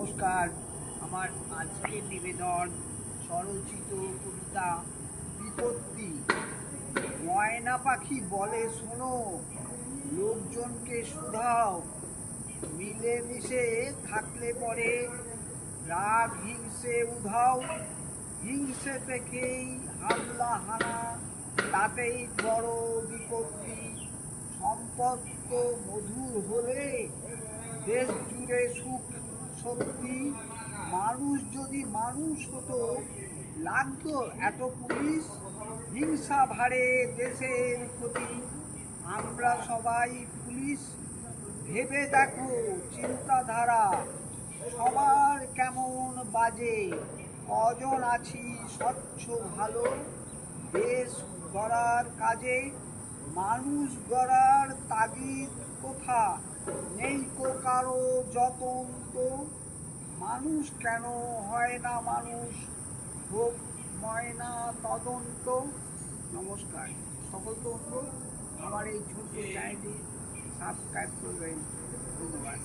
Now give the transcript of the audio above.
নমস্কার। আমার আজকের নিবেদন স্বরচিত কবিতা বিপত্তি। ময়না পাখি বলে শোনো, লোকজনকে শুধাও, মিলেমিশে থাকলে পরে রাগ হিংসে উধাও। হিংসে থেকেই হামলা হানা, তাতেই বড় বিপত্তি। সম্পদ তো মধুর হলে দেশ জুড়ে সুখ সত্যি। মানুষ যদি মানুষ হতো, লাগতো এত পুলিশ। হিংসা ভারে দেশের ক্ষতি, আমরা সবাই পুলিশ। ভেবে দেখো চিন্তাধারা সবার কেমন বাজে। কজন আছি স্বচ্ছ ভালো, দেশ গড়ার কাজে। মানুষ গড়ার তাগিদ কোথা, নেই কো কারো যতন তো। মানুষ কেন হয় না মানুষ, হোক ময়না তদন্ত। নমস্কার। সকলকে অনুরোধ আমার এই ছোট্ট চ্যানেলটি সাবস্ক্রাইব করবেন। ধন্যবাদ।